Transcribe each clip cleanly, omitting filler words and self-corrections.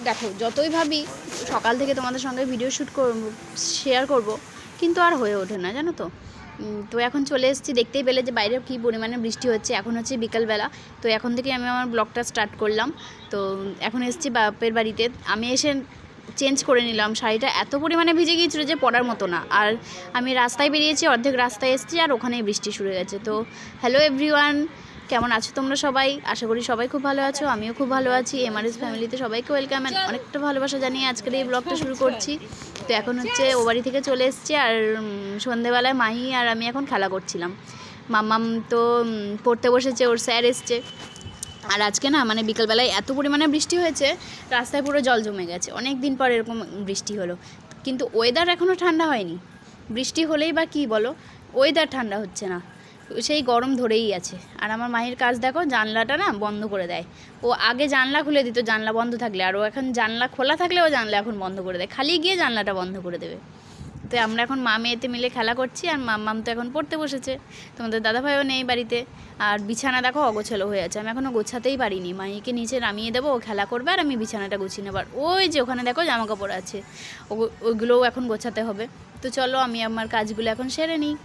দেখো, যতই ভাবি সকাল থেকে তোমাদের সঙ্গে ভিডিও শ্যুট করব, শেয়ার করব, কিন্তু আর হয়ে ওঠে না, জানো তো। তো এখন চলে এসেছি, দেখতেই পেলে যে বাইরে কী পরিমাণে বৃষ্টি হচ্ছে। এখন হচ্ছে বিকালবেলা, তো এখন থেকে আমি আমার ব্লগটা স্টার্ট করলাম। তো এখন এসেছি বাপের বাড়িতে। আমি এসে চেঞ্জ করে নিলাম, শাড়িটা এত পরিমাণে ভিজে গিয়েছিলো যে পরার মতো না। আর আমি রাস্তায় বেরিয়েছি, অর্ধেক রাস্তায় এসেছি, আর ওখানেই বৃষ্টি শুরু হয়ে গেছে। তো হ্যালো এভরিওয়ান, কেমন আছো তোমরা সবাই? আশা করি সবাই খুব ভালো আছো, আমিও খুব ভালো আছি। এমআরএস ফ্যামিলিতে সবাইকে ওয়েলকাম, অনেকটা ভালোবাসা জানিয়ে আজকের এই ব্লগটা শুরু করছি। তো এখন হচ্ছে ও বাড়ি থেকে চলে এসেছি, আর সন্ধেবেলায় মাহি আর আমি এখন খেলা করছিলাম। মাম্মাম তো পড়তে বসেছে, ওর স্যার এসছে। আর আজকে না মানে বিকালবেলায় এত পরিমাণে বৃষ্টি হয়েছে, রাস্তায় পুরো জল জমে গেছে। অনেক দিন পর এরকম বৃষ্টি হলো, কিন্তু ওয়েদার এখনও ঠান্ডা হয়নি। বৃষ্টি হলেই বা কী বলো, ওয়েদার ঠান্ডা হচ্ছে না, সেই গরম ধরেই আছে। আর আমার মায়ের কাজ দেখো, জানলাটা না বন্ধ করে দেয়। ও আগে জানলা খুলে দিত জানলা বন্ধ থাকলে, আর ও এখন জানলা খোলা থাকলে ও জানলা এখন বন্ধ করে দেয়, খালি গিয়ে জানলাটা বন্ধ করে দেবে। তো আমরা এখন মা মেয়েতে মিলে খেলা করছি, আর মাম্মাম তো এখন পড়তে বসেছে। তোমাদের দাদাভাইও নেই বাড়িতে। আর বিছানা দেখো অগোছালো হয়ে আছে, আমি এখনও গোছাতেই পারিনি। মাইকে নিচে নামিয়ে দেবো, ও খেলা করবে, আর আমি বিছানাটা গুছিয়ে নেবার। ওই যে ওখানে দেখো জামা কাপড় আছে, ওইগুলোও এখন গোছাতে হবে। তো চলো আমি আমার কাজগুলো এখন সেরে নিই।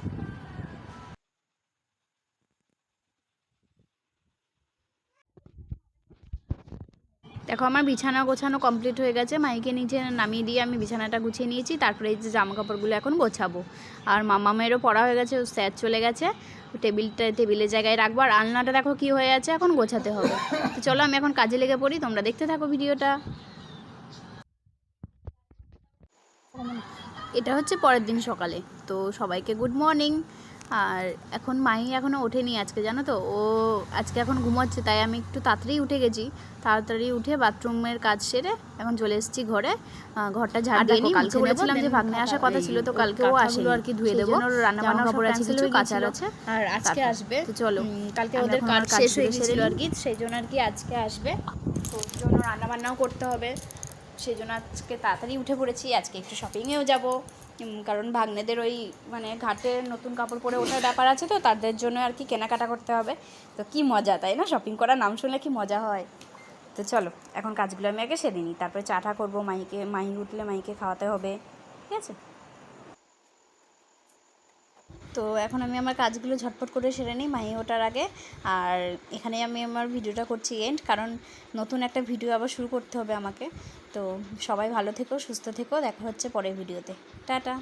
দেখো আমার বিছানা গোছানো কমপ্লিট হয়ে গেছে, মাইকে নিচে নামিয়ে দিয়ে আমি বিছানাটা গুছিয়ে নিয়েছি। তারপরে এই যে জামা কাপড়গুলো এখন গোছাবো। আর মামামেরও পড়া হয়ে গেছে, ও স্যার চলে গেছে, টেবিলের জায়গায় রাখবো। আর আলনাটা দেখো কী হয়ে আছে, এখন গোছাতে হবে। তো চলো আমি এখন কাজে লেগে পড়ি, তোমরা দেখতে থাকো ভিডিওটা। এটা হচ্ছে পরের দিন সকালে। তো সবাইকে গুড মর্নিং। আর এখন মাহি এখনও ওঠেনি আজকে, জানো তো। ও আজকে এখন ঘুমাচ্ছে, তাই আমি একটু তাড়াতাড়ি উঠে গেছি। তাড়াতাড়ি উঠে বাথরুমের কাজ সেরে এখন চলে এসেছি ঘরে। ঘরটা ঝাড় দিয়ে নিই। কালকে বলেছিলাম যে ভাগ্নে আসার কথা ছিল, তো কালকেও আসেনি আর কি, ধুয়ে দেবো। রান্না বান্না কাপড় আছে, কিছু কাচার আছে, আর আজকে আসবে। তো চলো, কালকে ওদের কাজ শেষ হয়ে গেছিলো আর কি, সেই জন্য আর কি আজকে আসবে। তো ওর জন্য রান্না বান্নাও করতে হবে, সেই জন্য আজকে তাড়াতাড়ি উঠে পড়েছি। আজকে একটু শপিংয়েও যাব, কারণ ভাগ্নেদের ওই মানে ঘাটে নতুন কাপড় পরে ওঠার ব্যাপার আছে, তো তাদের জন্য আর কি কেনাকাটা করতে হবে। তো কি মজা, তাই না? শপিং করার নাম শুনলে কি মজা হয়। তো চলো এখন কাজগুলো আমি আগে সেরে নিই, তারপরে চাটা করবো। মাহি উঠলে মাহিকে খাওয়াতে হবে, ঠিক আছে। তো এখন আমি আমার কাজগুলো ঝটপট করে সেরে নিই মাহি ওঠার আগে। আর এখানেই আমি আমার ভিডিওটা করছি এন্ড, কারণ নতুন একটা ভিডিও আবার শুরু করতে হবে আমাকে। তো সবাই ভালো থেকো, সুস্থ থেকো, দেখা হচ্ছে পরের ভিডিওতে। টাটা।